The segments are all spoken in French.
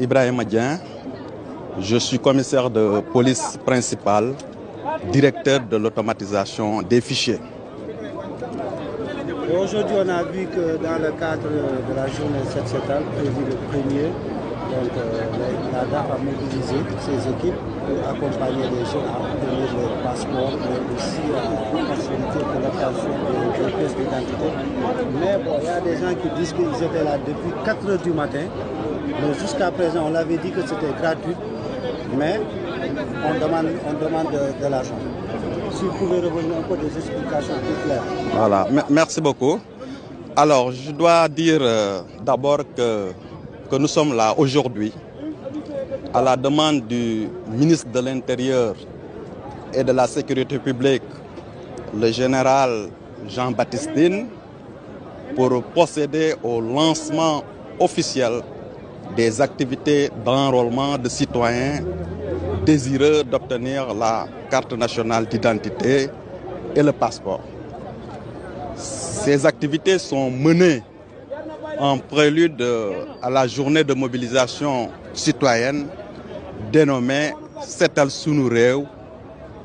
Ibrahima Dieng, je suis commissaire de police principal, directeur de l'automatisation des fichiers. Aujourd'hui, on a vu que dans le cadre de la journée 7-7 prévue le 1er, donc, la DAF a mobilisé ses équipes pour accompagner les jeunes à obtenir leur passeport, mais aussi à faciliter l'obtention des pièces d'identité. Mais bon, il y a des gens qui disent qu'ils étaient là depuis 4 h du matin. Mais jusqu'à présent, on l'avait dit que c'était gratuit, mais on demande de l'argent. Si vous pouvez revenir un peu des explications plus claires. Voilà, merci beaucoup. Alors, je dois dire d'abord que nous sommes là aujourd'hui à la demande du ministre de l'Intérieur et de la Sécurité publique, le général Jean-Baptiste Tine, pour procéder au lancement officiel des activités d'enrôlement de citoyens désireux d'obtenir la carte nationale d'identité et le passeport. Ces activités sont menées en prélude à la journée de mobilisation citoyenne dénommée Setal Sunu Réew,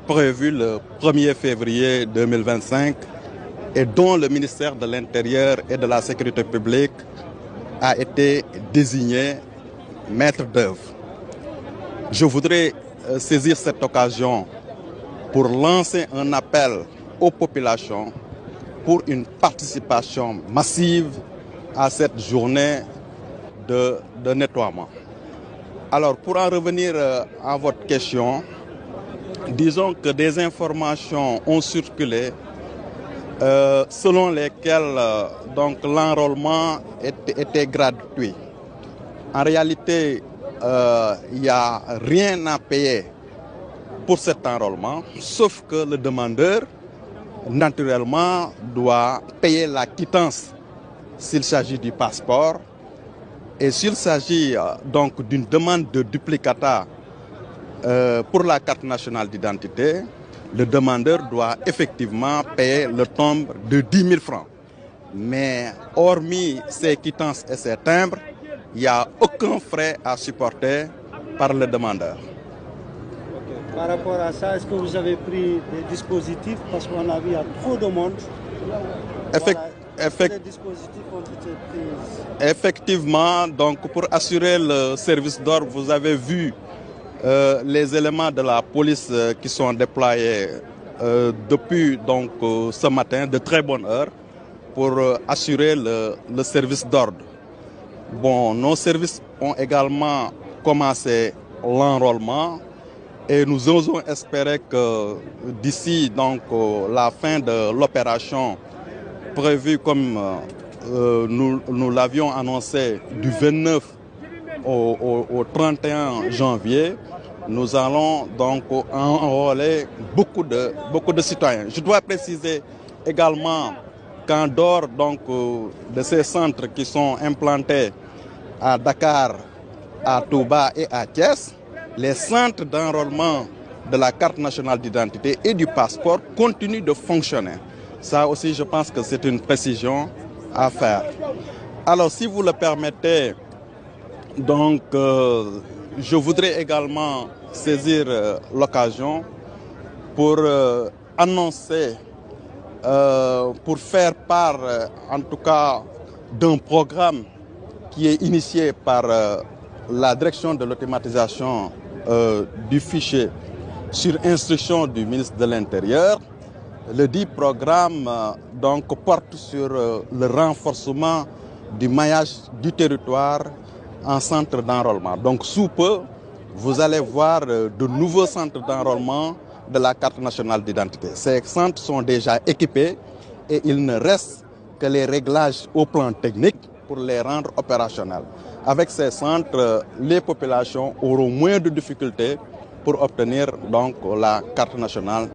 prévue le 1er février 2025 et dont le ministère de l'Intérieur et de la Sécurité publique a été désigné maître d'œuvre. Je voudrais saisir cette occasion pour lancer un appel aux populations pour une participation massive à cette journée de nettoiement. Alors, pour en revenir à votre question, disons que des informations ont circulé selon lesquelles l'enrôlement était gratuit. En réalité, il n'y a rien à payer pour cet enrôlement, sauf que le demandeur, naturellement, doit payer la quittance s'il s'agit du passeport. Et s'il s'agit donc d'une demande de duplicata pour la carte nationale d'identité, le demandeur doit effectivement payer le timbre de 10 000 francs. Mais hormis ces quittances et ces timbres, il n'y a aucun frais à supporter par le demandeur. Par rapport à ça, est-ce que vous avez pris des dispositifs? Parce qu'on a vu qu'il y a trop de monde. Des dispositifs ont été pris. Effectivement, donc pour assurer le service d'ordre, vous avez vu les éléments de la police qui sont déployés depuis ce matin de très bonne heure pour assurer le service d'ordre. Bon, nos services ont également commencé l'enrôlement et nous osons espérer que d'ici la fin de l'opération prévue comme nous l'avions annoncé du 29 au 31 janvier, nous allons donc enrôler beaucoup de citoyens. Je dois préciser également qu'en dehors de ces centres qui sont implantés à Dakar, à Touba et à Thiès, les centres d'enrôlement de la carte nationale d'identité et du passeport continuent de fonctionner. Ça aussi, je pense que c'est une précision à faire. Alors, si vous le permettez, je voudrais également saisir l'occasion pour annoncer, pour faire part, en tout cas, d'un programme qui est initié par la direction de l'automatisation du fichier sur instruction du ministre de l'Intérieur. Le dit programme porte sur le renforcement du maillage du territoire en centre d'enrôlement. Donc sous peu, vous allez voir de nouveaux centres d'enrôlement de la carte nationale d'identité. Ces centres sont déjà équipés et il ne reste que les réglages au plan technique pour les rendre opérationnels. Avec ces centres, les populations auront moins de difficultés pour obtenir la carte nationale.